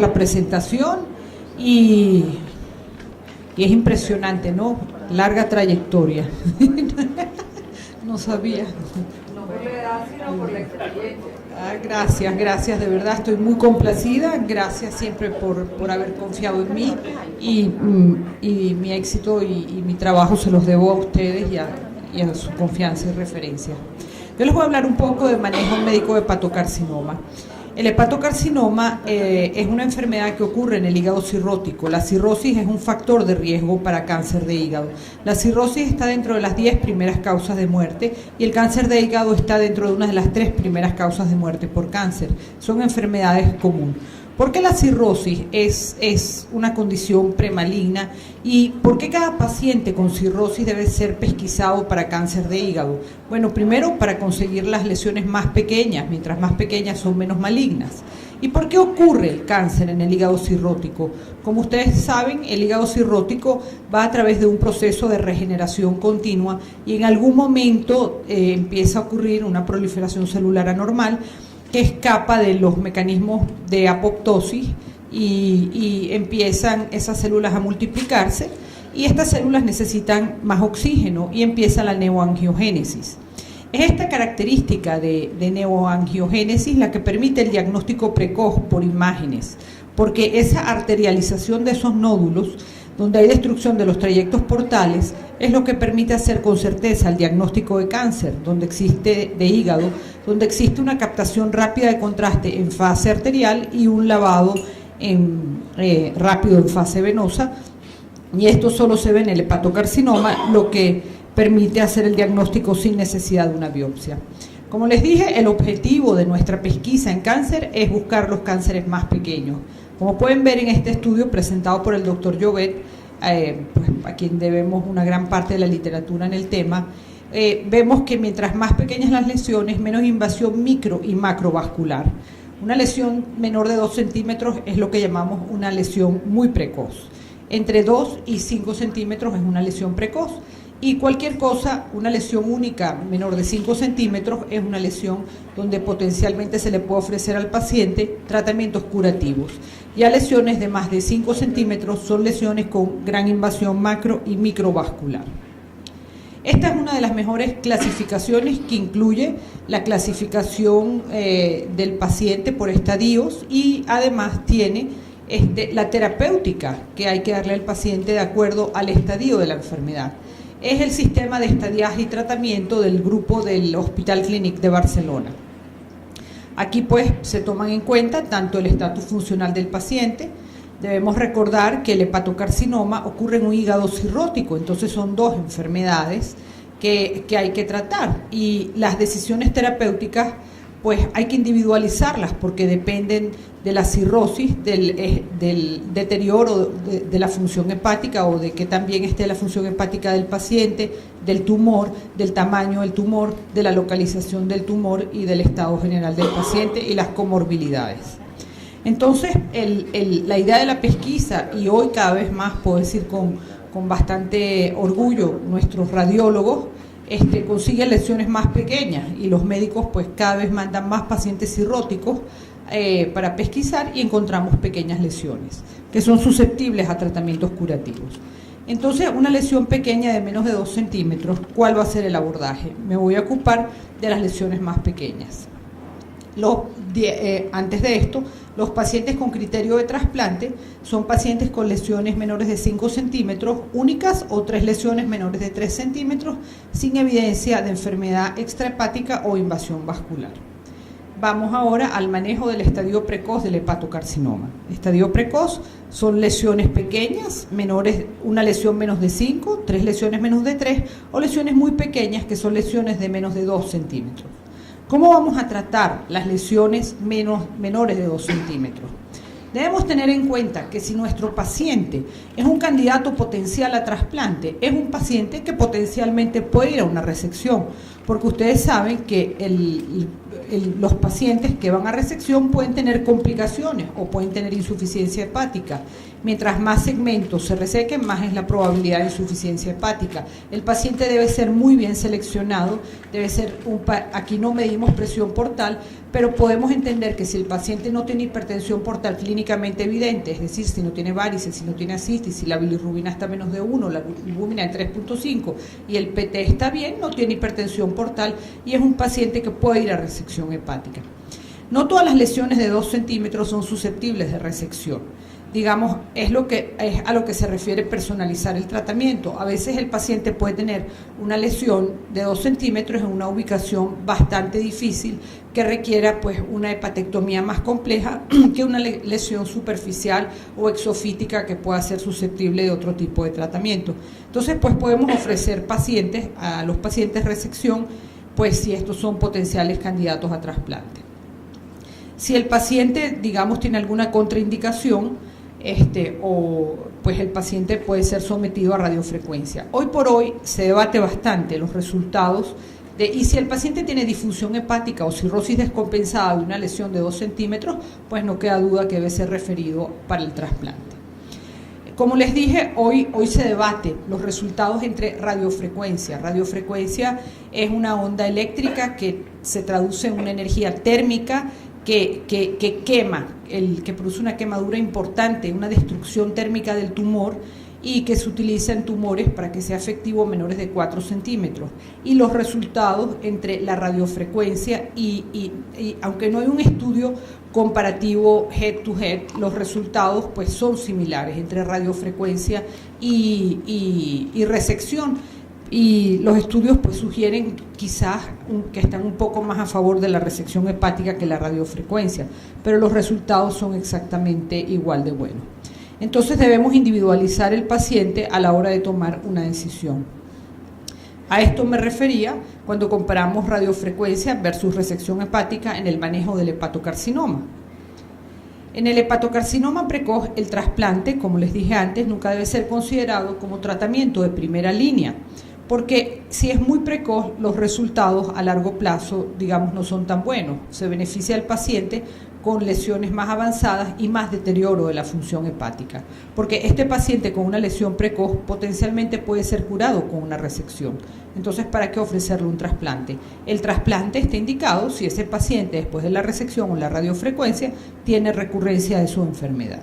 por la presentación y es impresionante, ¿no? Larga trayectoria. No sabía. No por la edad, sino por la experiencia. Gracias, de verdad estoy muy complacida, gracias siempre por haber confiado en mí y mi éxito y mi trabajo se los debo a ustedes y a su confianza y referencia. Yo les voy a hablar un poco de manejo médico de hepatocarcinoma. El hepatocarcinoma es una enfermedad que ocurre en el hígado cirrótico. La cirrosis es un factor de riesgo para cáncer de hígado. La cirrosis está dentro de las 10 primeras causas de muerte y el cáncer de hígado está dentro de una de las 3 primeras causas de muerte por cáncer. Son enfermedades comunes. ¿Por qué la cirrosis es una condición premaligna y por qué cada paciente con cirrosis debe ser pesquisado para cáncer de hígado? Bueno, primero para conseguir las lesiones más pequeñas, mientras más pequeñas son menos malignas. ¿Y por qué ocurre el cáncer en el hígado cirrótico? Como ustedes saben, el hígado cirrótico va a través de un proceso de regeneración continua y en algún momento empieza a ocurrir una proliferación celular anormal que escapa de los mecanismos de apoptosis y empiezan esas células a multiplicarse y estas células necesitan más oxígeno y empieza la neoangiogénesis. Es esta característica de neoangiogénesis la que permite el diagnóstico precoz por imágenes, porque esa arterialización de esos nódulos, donde hay destrucción de los trayectos portales, es lo que permite hacer con certeza el diagnóstico de cáncer, de hígado, donde existe una captación rápida de contraste en fase arterial y un lavado rápido en fase venosa, y esto solo se ve en el hepatocarcinoma, lo que permite hacer el diagnóstico sin necesidad de una biopsia. Como les dije, el objetivo de nuestra pesquisa en cáncer es buscar los cánceres más pequeños. Como pueden ver en este estudio presentado por el doctor Llobet, pues, a quien debemos una gran parte de la literatura en el tema, vemos que mientras más pequeñas las lesiones, menos invasión micro y macrovascular. Una lesión menor de 2 centímetros es lo que llamamos una lesión muy precoz. Entre 2 y 5 centímetros es una lesión precoz. Y cualquier cosa, una lesión única menor de 5 centímetros es una lesión donde potencialmente se le puede ofrecer al paciente tratamientos curativos. Ya lesiones de más de 5 centímetros son lesiones con gran invasión macro y microvascular. Esta es una de las mejores clasificaciones que incluye la clasificación del paciente por estadios y además tiene la terapéutica que hay que darle al paciente de acuerdo al estadio de la enfermedad. Es el sistema de estadiaje y tratamiento del grupo del Hospital Clínic de Barcelona. Aquí pues se toman en cuenta tanto el estatus funcional del paciente. Debemos recordar que el hepatocarcinoma ocurre en un hígado cirrótico, entonces son 2 enfermedades que hay que tratar y las decisiones terapéuticas pues hay que individualizarlas porque dependen de la cirrosis, del deterioro de la función hepática o de que también esté la función hepática del paciente, del tumor, del tamaño del tumor, de la localización del tumor y del estado general del paciente y las comorbilidades. Entonces, la idea de la pesquisa, y hoy cada vez más puedo decir con bastante orgullo, nuestros radiólogos consiguen lesiones más pequeñas y los médicos pues cada vez mandan más pacientes cirróticos para pesquisar y encontramos pequeñas lesiones que son susceptibles a tratamientos curativos. Entonces, una lesión pequeña de menos de 2 centímetros, ¿cuál va a ser el abordaje? Me voy a ocupar de las lesiones más pequeñas. Antes de esto, los pacientes con criterio de trasplante son pacientes con lesiones menores de 5 centímetros únicas o 3 lesiones menores de 3 centímetros sin evidencia de enfermedad extrahepática o invasión vascular. Vamos ahora al manejo del estadio precoz del hepatocarcinoma. Estadio precoz son lesiones pequeñas, una lesión menos de 5, 3 lesiones menos de 3 o lesiones muy pequeñas que son lesiones de menos de 2 centímetros. ¿Cómo vamos a tratar las lesiones menores de 2 centímetros? Debemos tener en cuenta que si nuestro paciente es un candidato potencial a trasplante, es un paciente que potencialmente puede ir a una resección, porque ustedes saben que los pacientes que van a resección pueden tener complicaciones o pueden tener insuficiencia hepática. Mientras más segmentos se resequen, más es la probabilidad de insuficiencia hepática. El paciente debe ser muy bien seleccionado, debe ser aquí no medimos presión portal, pero podemos entender que si el paciente no tiene hipertensión portal clínicamente evidente, es decir, si no tiene varices, si no tiene ascitis, si la bilirrubina está menos de 1, la albúmina de 3.5 y el PT está bien, no tiene hipertensión portal y es un paciente que puede ir a resección hepática. No todas las lesiones de 2 centímetros son susceptibles de resección. Digamos, es a lo que se refiere personalizar el tratamiento. A veces el paciente puede tener una lesión de 2 centímetros en una ubicación bastante difícil que requiera pues una hepatectomía más compleja que una lesión superficial o exofítica que pueda ser susceptible de otro tipo de tratamiento. Entonces, pues podemos ofrecer a los pacientes resección, pues si estos son potenciales candidatos a trasplante. Si el paciente, digamos, tiene alguna contraindicación, pues el paciente puede ser sometido a radiofrecuencia. Hoy por hoy se debate bastante los resultados y si el paciente tiene disfunción hepática o cirrosis descompensada de una lesión de 2 centímetros, pues no queda duda que debe ser referido para el trasplante. Como les dije, hoy se debate los resultados entre radiofrecuencia. Radiofrecuencia es una onda eléctrica que se traduce en una energía térmica que quema, que produce una quemadura importante, una destrucción térmica del tumor y que se utiliza en tumores para que sea efectivo menores de 4 centímetros. Y los resultados entre la radiofrecuencia y aunque no hay un estudio comparativo head to head, los resultados pues son similares entre radiofrecuencia y resección. Y los estudios pues sugieren quizás que están un poco más a favor de la resección hepática que la radiofrecuencia, pero los resultados son exactamente igual de buenos. Entonces debemos individualizar el paciente a la hora de tomar una decisión. A esto me refería cuando comparamos radiofrecuencia versus resección hepática en el manejo del hepatocarcinoma. En el hepatocarcinoma precoz, el trasplante, como les dije antes, nunca debe ser considerado como tratamiento de primera línea, porque si es muy precoz, los resultados a largo plazo, digamos, no son tan buenos. Se beneficia al paciente con lesiones más avanzadas y más deterioro de la función hepática, porque este paciente con una lesión precoz potencialmente puede ser curado con una resección. Entonces, ¿para qué ofrecerle un trasplante? El trasplante está indicado si ese paciente después de la resección o la radiofrecuencia tiene recurrencia de su enfermedad.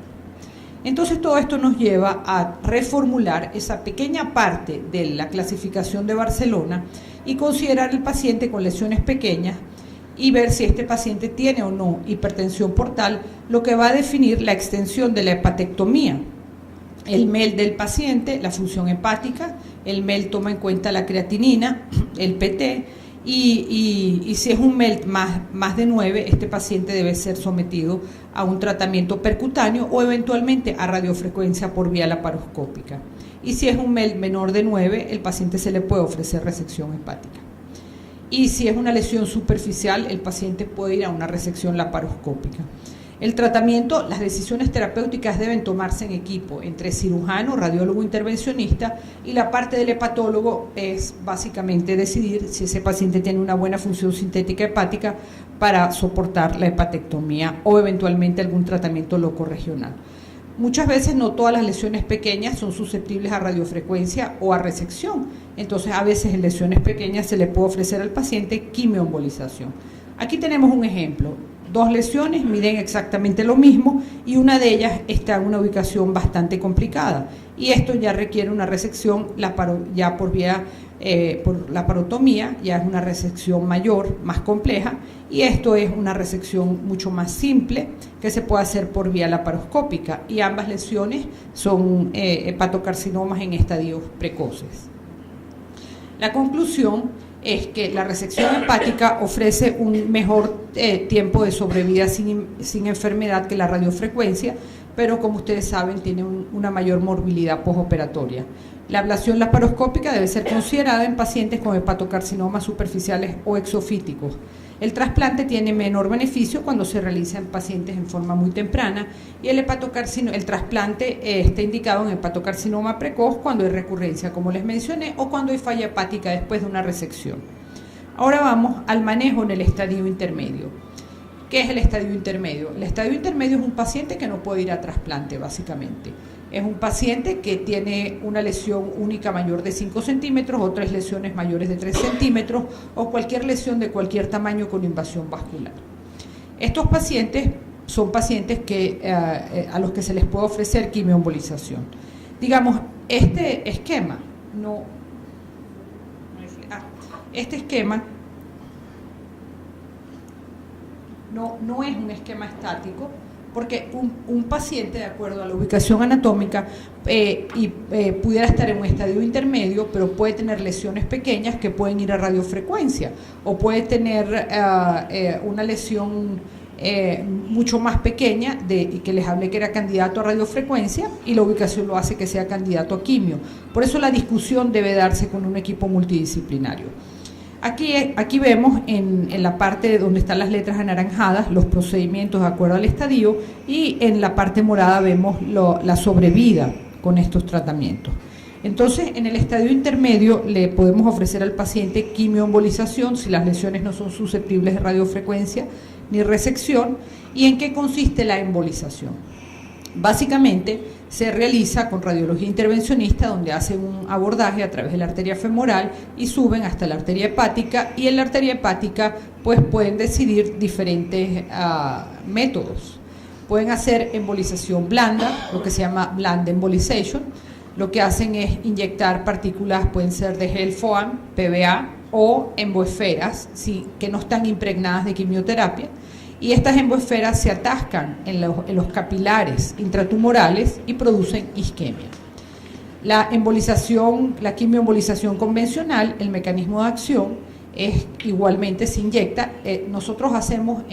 Entonces todo esto nos lleva a reformular esa pequeña parte de la clasificación de Barcelona y considerar el paciente con lesiones pequeñas y ver si este paciente tiene o no hipertensión portal, lo que va a definir la extensión de la hepatectomía. El MEL del paciente, la función hepática, el MEL toma en cuenta la creatinina, el PT, y si es un MEL más de 9, este paciente debe ser sometido a un tratamiento percutáneo o eventualmente a radiofrecuencia por vía laparoscópica. Y si es un MEL menor de 9, el paciente se le puede ofrecer resección hepática. Y si es una lesión superficial, el paciente puede ir a una resección laparoscópica. El tratamiento, las decisiones terapéuticas deben tomarse en equipo entre cirujano, radiólogo intervencionista, y la parte del hepatólogo es básicamente decidir si ese paciente tiene una buena función sintética hepática para soportar la hepatectomía o eventualmente algún tratamiento locorregional. Muchas veces no todas las lesiones pequeñas son susceptibles a radiofrecuencia o a resección, entonces a veces en lesiones pequeñas se le puede ofrecer al paciente quimioembolización. Aquí tenemos un ejemplo. 2 lesiones miden exactamente lo mismo y una de ellas está en una ubicación bastante complicada y esto ya requiere una resección ya por vía por laparotomía, ya es una resección mayor, más compleja, y esto es una resección mucho más simple que se puede hacer por vía laparoscópica y ambas lesiones son hepatocarcinomas en estadios precoces. La conclusión es que la resección hepática ofrece un mejor tiempo de sobrevida sin enfermedad que la radiofrecuencia, pero como ustedes saben tiene una mayor morbilidad postoperatoria. La ablación laparoscópica debe ser considerada en pacientes con hepatocarcinomas superficiales o exofíticos. El trasplante tiene menor beneficio cuando se realiza en pacientes en forma muy temprana y el trasplante está indicado en hepatocarcinoma precoz cuando hay recurrencia, como les mencioné, o cuando hay falla hepática después de una resección. Ahora vamos al manejo en el estadio intermedio. ¿Qué es el estadio intermedio? El estadio intermedio es un paciente que no puede ir a trasplante, básicamente. Es un paciente que tiene una lesión única mayor de 5 centímetros o 3 lesiones mayores de 3 centímetros o cualquier lesión de cualquier tamaño con invasión vascular. Estos pacientes son pacientes a los que se les puede ofrecer quimioembolización. Digamos, este esquema no es un esquema estático, porque un paciente, de acuerdo a la ubicación anatómica, pudiera estar en un estadio intermedio, pero puede tener lesiones pequeñas que pueden ir a radiofrecuencia, o puede tener una lesión mucho más pequeña, que les hablé que era candidato a radiofrecuencia, y la ubicación lo hace que sea candidato a quimio. Por eso la discusión debe darse con un equipo multidisciplinario. Aquí vemos en la parte donde están las letras anaranjadas los procedimientos de acuerdo al estadio, y en la parte morada vemos la sobrevida con estos tratamientos. Entonces, en el estadio intermedio le podemos ofrecer al paciente quimioembolización si las lesiones no son susceptibles de radiofrecuencia ni resección. ¿Y en qué consiste la embolización? Básicamente se realiza con radiología intervencionista, donde hacen un abordaje a través de la arteria femoral y suben hasta la arteria hepática, y en la arteria hepática pues pueden decidir diferentes métodos. Pueden hacer embolización blanda, lo que se llama bland embolization. Lo que hacen es inyectar partículas, pueden ser de gel foam, PVA o emboesferas, que no están impregnadas de quimioterapia, y estas emboesferas se atascan en los capilares intratumorales y producen isquemia. La quimioembolización convencional, el mecanismo de acción es igualmente se inyecta. Nosotros hacemos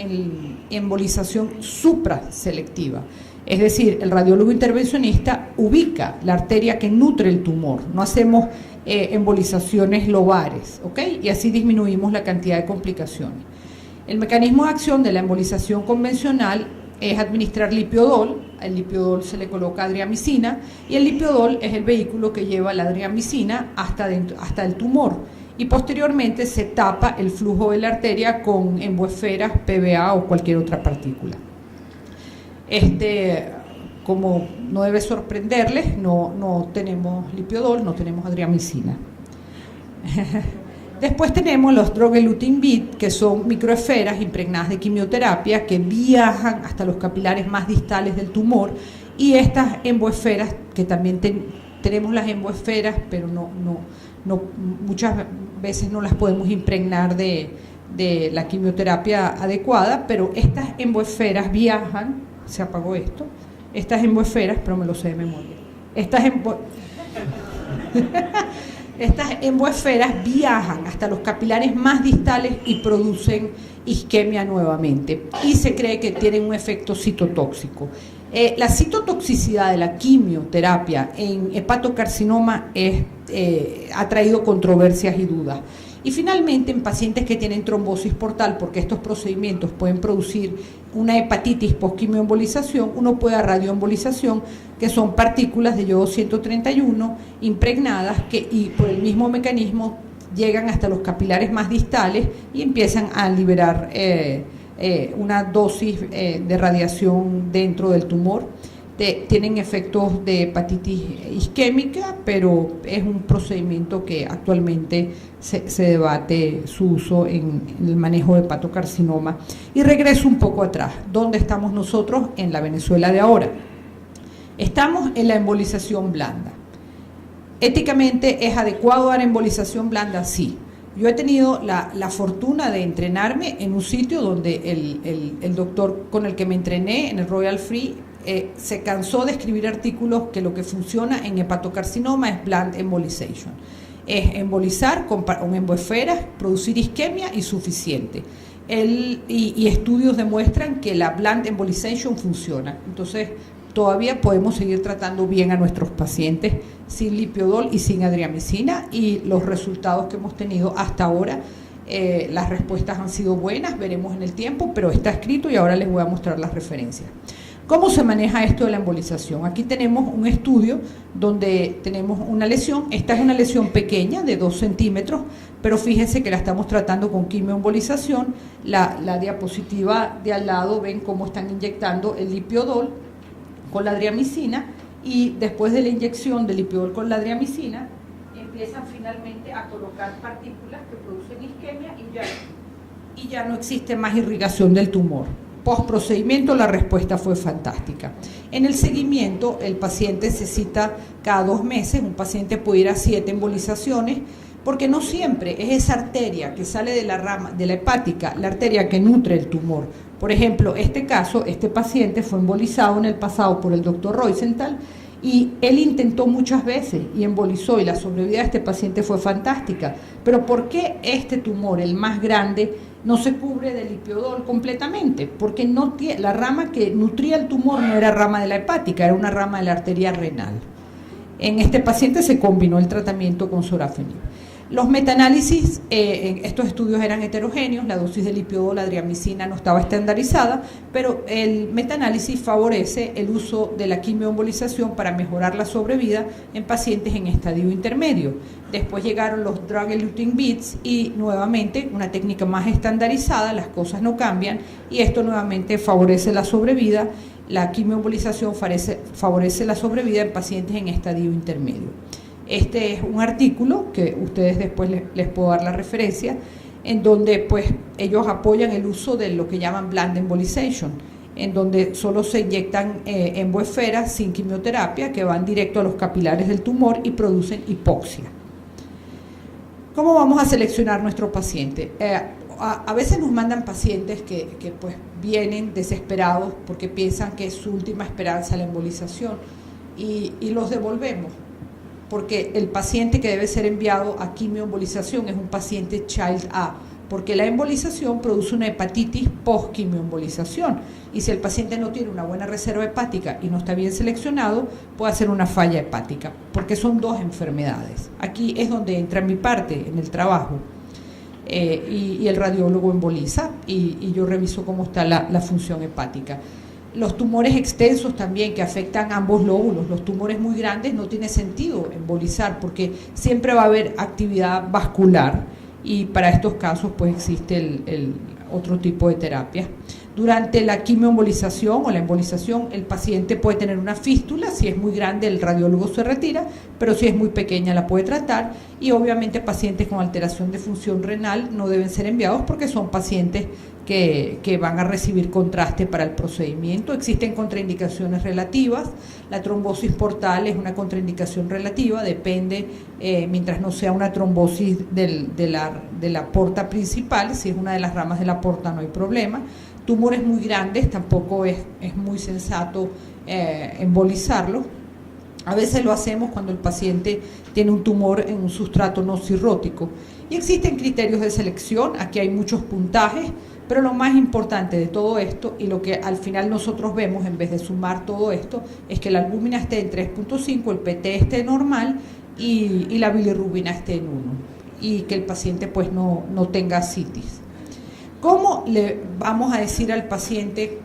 embolización supraselectiva, es decir, el radiólogo intervencionista ubica la arteria que nutre el tumor, no hacemos embolizaciones lobares, ¿ok? Y así disminuimos la cantidad de complicaciones. El mecanismo de acción de la embolización convencional es administrar lipiodol. Al lipiodol se le coloca adriamicina, y el lipiodol es el vehículo que lleva la adriamicina hasta el tumor, y posteriormente se tapa el flujo de la arteria con emboesferas, PVA o cualquier otra partícula. Como no debe sorprenderles, no tenemos lipiodol, no tenemos adriamicina. Después tenemos los drogelutin-bit, que son microesferas impregnadas de quimioterapia que viajan hasta los capilares más distales del tumor, y estas emboesferas, que también tenemos las emboesferas, pero muchas veces no las podemos impregnar de la quimioterapia adecuada, pero estas emboesferas viajan, se apagó esto, estas emboesferas, pero me lo sé de memoria, estas emboesferas viajan hasta los capilares más distales y producen isquemia nuevamente, y se cree que tienen un efecto citotóxico. La citotoxicidad de la quimioterapia en hepatocarcinoma ha traído controversias y dudas. Y finalmente, en pacientes que tienen trombosis portal, porque estos procedimientos pueden producir una hepatitis post-quimioembolización, uno puede dar radioembolización, que son partículas de yodo 131 impregnadas y por el mismo mecanismo llegan hasta los capilares más distales y empiezan a liberar una dosis de radiación dentro del tumor. Tienen efectos de hepatitis isquémica, pero es un procedimiento que actualmente se debate su uso en el manejo de hepatocarcinoma. Y regreso un poco atrás. ¿Dónde estamos nosotros en la Venezuela de ahora? Estamos en la embolización blanda. ¿Éticamente es adecuado dar embolización blanda? Sí. Yo he tenido la fortuna de entrenarme en un sitio donde el doctor con el que me entrené, en el Royal Free, se cansó de escribir artículos que lo que funciona en hepatocarcinoma es bland embolization. Es embolizar con emboesferas, producir isquemia y suficiente. Y estudios demuestran que la bland embolization funciona. Entonces, todavía podemos seguir tratando bien a nuestros pacientes sin lipiodol y sin adriamicina, y los resultados que hemos tenido hasta ahora, las respuestas han sido buenas, veremos en el tiempo, pero está escrito y ahora les voy a mostrar las referencias. ¿Cómo se maneja esto de la embolización? Aquí tenemos un estudio donde tenemos una lesión. Esta es una lesión pequeña de 2 centímetros, pero fíjense que la estamos tratando con quimioembolización. La diapositiva de al lado ven cómo están inyectando el lipiodol con la driamicina, y después de la inyección del lipiodol con la driamicina empiezan finalmente a colocar partículas que producen isquemia y ya no existe más irrigación del tumor. Post procedimiento la respuesta fue fantástica. En el seguimiento el paciente se cita cada 2 meses, un paciente puede ir a 7 embolizaciones, porque no siempre es esa arteria que sale de la rama, de la hepática, la arteria que nutre el tumor. Por ejemplo, este caso, este paciente fue embolizado en el pasado por el doctor Rosenthal, y él intentó muchas veces y embolizó, y la sobrevida de este paciente fue fantástica. Pero ¿por qué este tumor, el más grande, no se cubre de lipiodol completamente? Porque la rama que nutría el tumor no era rama de la hepática, era una rama de la arteria renal. En este paciente se combinó el tratamiento con sorafenib. Los metaanálisis, estos estudios eran heterogéneos, la dosis de lipiodol, la driamicina no estaba estandarizada, pero el metaanálisis favorece el uso de la quimioembolización para mejorar la sobrevida en pacientes en estadio intermedio. Después llegaron los drug-eluting beads y nuevamente una técnica más estandarizada, las cosas no cambian y esto nuevamente favorece la sobrevida. La quimioembolización favorece la sobrevida en pacientes en estadio intermedio. Este es un artículo que ustedes después les puedo dar la referencia, en donde pues ellos apoyan el uso de lo que llaman bland embolization, en donde solo se inyectan emboesferas sin quimioterapia que van directo a los capilares del tumor y producen hipoxia. ¿Cómo vamos a seleccionar nuestro paciente? A veces nos mandan pacientes que pues vienen desesperados porque piensan que es su última esperanza la embolización y los devolvemos, porque el paciente que debe ser enviado a quimioembolización es un paciente Child A, porque la embolización produce una hepatitis post-quimioembolización, y si el paciente no tiene una buena reserva hepática y no está bien seleccionado, puede hacer una falla hepática, porque son 2 enfermedades. Aquí es donde entra mi parte en el trabajo, y el radiólogo emboliza, y yo reviso cómo está la función hepática. Los tumores extensos también que afectan ambos lóbulos, los tumores muy grandes no tiene sentido embolizar porque siempre va a haber actividad vascular y para estos casos pues existe el otro tipo de terapia. Durante la quimioembolización o la embolización el paciente puede tener una fístula, si es muy grande el radiólogo se retira, pero si es muy pequeña la puede tratar, y obviamente pacientes con alteración de función renal no deben ser enviados porque son pacientes que van a recibir contraste para el procedimiento. Existen contraindicaciones relativas, la trombosis portal es una contraindicación relativa, depende, mientras no sea una trombosis de la porta principal, si es una de las ramas de la porta no hay problema. Tumores muy grandes tampoco es muy sensato embolizarlos. A veces lo hacemos cuando el paciente tiene un tumor en un sustrato no cirrótico. Y existen criterios de selección, aquí hay muchos puntajes, pero lo más importante de todo esto, y lo que al final nosotros vemos en vez de sumar todo esto, es que la albúmina esté en 3.5, el PT esté normal y la bilirrubina esté en 1, y que el paciente pues no tenga citis. ¿Cómo le vamos a decir al paciente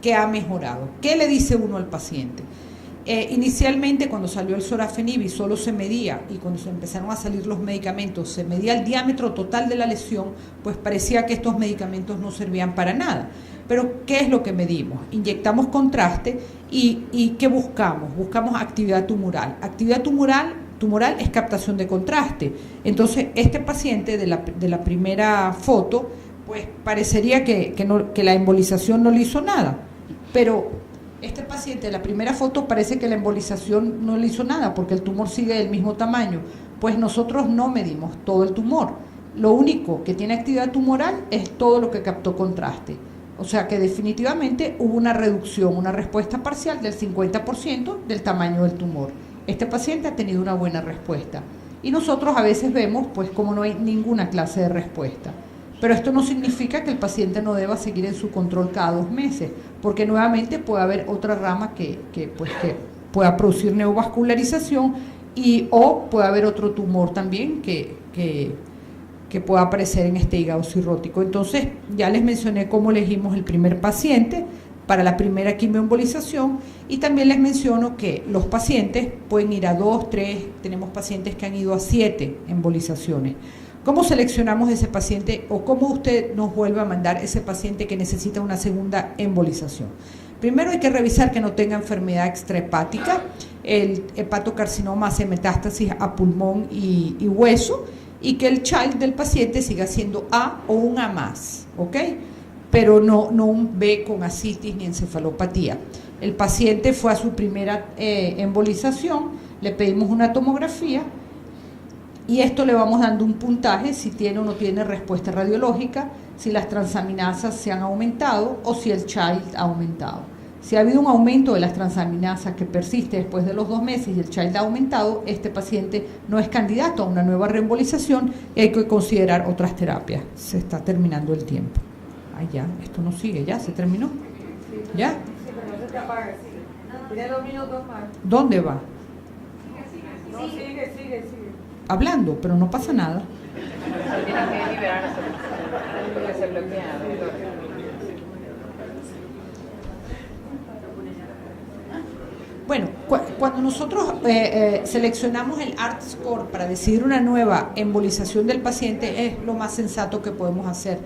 que ha mejorado? ¿Qué le dice uno al paciente? Inicialmente cuando salió el sorafenib y solo se medía, y cuando se empezaron a salir los medicamentos, se medía el diámetro total de la lesión, pues parecía que estos medicamentos no servían para nada. Pero ¿qué es lo que medimos? Inyectamos contraste y ¿qué buscamos? Buscamos actividad tumoral. Actividad tumoral es captación de contraste. Entonces este paciente de la primera foto, pues parecería que la embolización no le hizo nada, pero este paciente de la primera foto parece que la embolización no le hizo nada porque el tumor sigue del mismo tamaño. Pues nosotros no medimos todo el tumor, lo único que tiene actividad tumoral es todo lo que captó contraste, o sea que definitivamente hubo una reducción, una respuesta parcial del 50% del tamaño del tumor. Este paciente ha tenido una buena respuesta y nosotros a veces vemos pues como no hay ninguna clase de respuesta. Pero esto no significa que el paciente no deba seguir en su control cada 2 meses, porque nuevamente puede haber otra rama que pueda producir neovascularización o puede haber otro tumor también que pueda aparecer en este hígado cirrótico. Entonces, ya les mencioné cómo elegimos el primer paciente para la primera quimioembolización y también les menciono que los pacientes pueden ir a 2, 3, tenemos pacientes que han ido a 7 embolizaciones. ¿Cómo seleccionamos ese paciente o cómo usted nos vuelve a mandar ese paciente que necesita una segunda embolización? Primero hay que revisar que no tenga enfermedad extrahepática. El hepatocarcinoma hace metástasis a pulmón y hueso, y que el child del paciente siga siendo A o un A más, ¿ok? Pero no un B con ascitis ni encefalopatía. El paciente fue a su primera embolización, le pedimos una tomografía y esto le vamos dando un puntaje si tiene o no tiene respuesta radiológica, si las transaminasas se han aumentado o si el child ha aumentado. Si ha habido un aumento de las transaminasas que persiste después de los 2 meses y el child ha aumentado, este paciente no es candidato a una nueva reembolización y hay que considerar otras terapias. Se está terminando el tiempo. Ay, ya, esto no sigue, ya, se terminó. ¿Ya? Sí, pero no se te apaga, sigue. Tiene 2 minutos más. ¿Dónde va? No, sigue. Hablando, pero no pasa nada. Tienen que liberarse, porque se bloquea, doctor. Bueno, cuando nosotros seleccionamos el ART score para decidir una nueva embolización del paciente, es lo más sensato que podemos hacer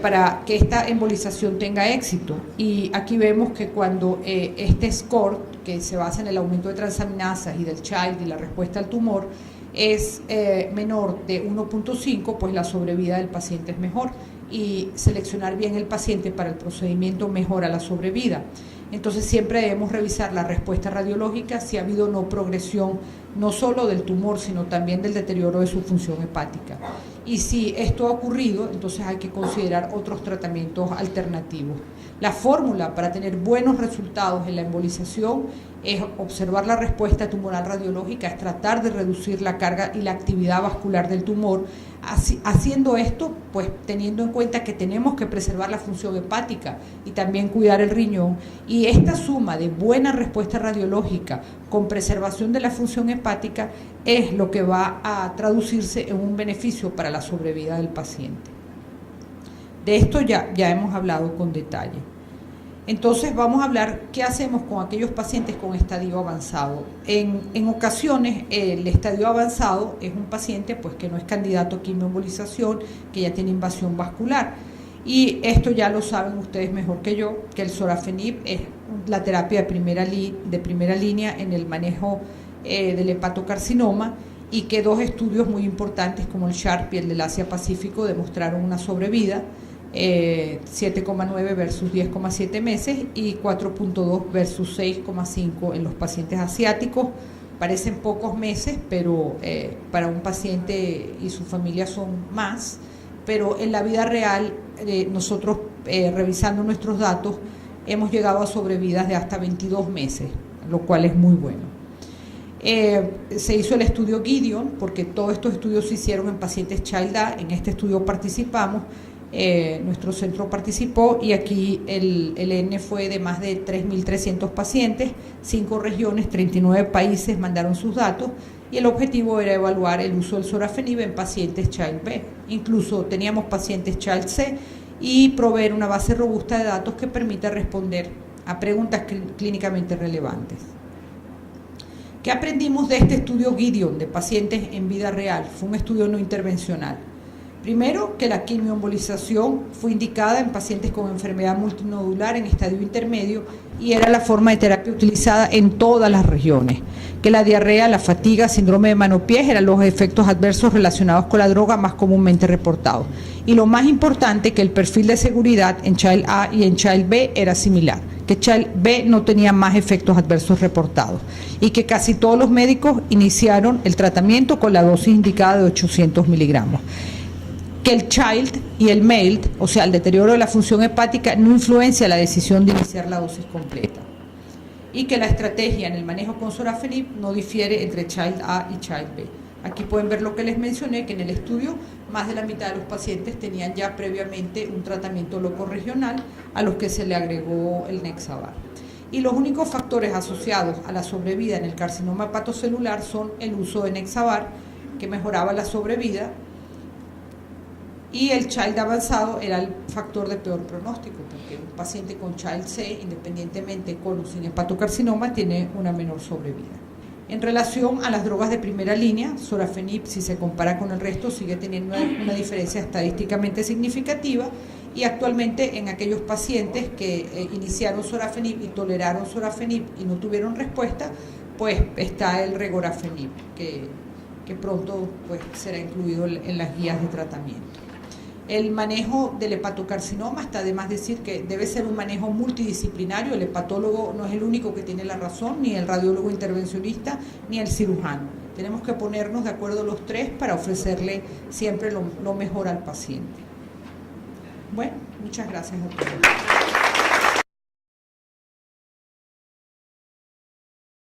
para que esta embolización tenga éxito. Y aquí vemos que cuando este score, que se basa en el aumento de transaminasas y del child y la respuesta al tumor, es menor de 1.5, pues la sobrevida del paciente es mejor, y seleccionar bien el paciente para el procedimiento mejora la sobrevida. Entonces siempre debemos revisar la respuesta radiológica, si ha habido o no progresión, no solo del tumor, sino también del deterioro de su función hepática. Y si esto ha ocurrido, entonces hay que considerar otros tratamientos alternativos. La fórmula para tener buenos resultados en la embolización es observar la respuesta tumoral radiológica, es tratar de reducir la carga y la actividad vascular del tumor. Haciendo esto, pues teniendo en cuenta que tenemos que preservar la función hepática y también cuidar el riñón, y esta suma de buena respuesta radiológica con preservación de la función hepática es lo que va a traducirse en un beneficio para la sobrevida del paciente. De esto ya hemos hablado con detalle. Entonces vamos a hablar qué hacemos con aquellos pacientes con estadio avanzado. En ocasiones el estadio avanzado es un paciente pues que no es candidato a quimioembolización, que ya tiene invasión vascular. Y esto ya lo saben ustedes mejor que yo, que el sorafenib es la terapia de primera línea en el manejo del hepatocarcinoma, y que 2 estudios muy importantes como el SHARP y el del Asia-Pacífico demostraron una sobrevida, 7,9 versus 10,7 meses y 4,2 versus 6,5 en los pacientes asiáticos. Parecen pocos meses, pero para un paciente y su familia son más, pero en la vida real nosotros revisando nuestros datos hemos llegado a sobrevidas de hasta 22 meses, lo cual es muy bueno. Se hizo el estudio Gideon, porque todos estos estudios se hicieron en pacientes Child A. En este estudio participamos, nuestro centro participó, y aquí el N fue de más de 3.300 pacientes, 5 regiones, 39 países mandaron sus datos, y el objetivo era evaluar el uso del sorafenib en pacientes Child B. Incluso teníamos pacientes Child C, y proveer una base robusta de datos que permita responder a preguntas clínicamente relevantes. ¿Qué aprendimos de este estudio Gideon de pacientes en vida real? Fue un estudio no intervencional. Primero, que la quimioembolización fue indicada en pacientes con enfermedad multinodular en estadio intermedio y era la forma de terapia utilizada en todas las regiones. Que la diarrea, la fatiga, síndrome de mano-pies eran los efectos adversos relacionados con la droga más comúnmente reportados. Y lo más importante, que el perfil de seguridad en Child A y en Child B era similar, que Child B no tenía más efectos adversos reportados y que casi todos los médicos iniciaron el tratamiento con la dosis indicada de 800 miligramos. Que el child y el male, o sea, el deterioro de la función hepática, no influencia la decisión de iniciar la dosis completa. Y que la estrategia en el manejo con sorafenib no difiere entre child A y child B. Aquí pueden ver lo que les mencioné, que en el estudio más de la mitad de los pacientes tenían ya previamente un tratamiento locorregional a los que se le agregó el Nexavar. Y los únicos factores asociados a la sobrevida en el carcinoma hepatocelular son el uso de Nexavar, que mejoraba la sobrevida, y el child avanzado era el factor de peor pronóstico, porque un paciente con child C, independientemente con o sin hepatocarcinoma, tiene una menor sobrevida. En relación a las drogas de primera línea, sorafenib, si se compara con el resto, sigue teniendo una diferencia estadísticamente significativa, y actualmente en aquellos pacientes que iniciaron sorafenib y toleraron sorafenib y no tuvieron respuesta, pues está el regorafenib, que pronto pues será incluido en las guías de tratamiento. El manejo del hepatocarcinoma, está de más decir que debe ser un manejo multidisciplinario. El hepatólogo no es el único que tiene la razón, ni el radiólogo intervencionista, ni el cirujano. Tenemos que ponernos de acuerdo los tres para ofrecerle siempre lo mejor al paciente. Bueno, muchas gracias a todos.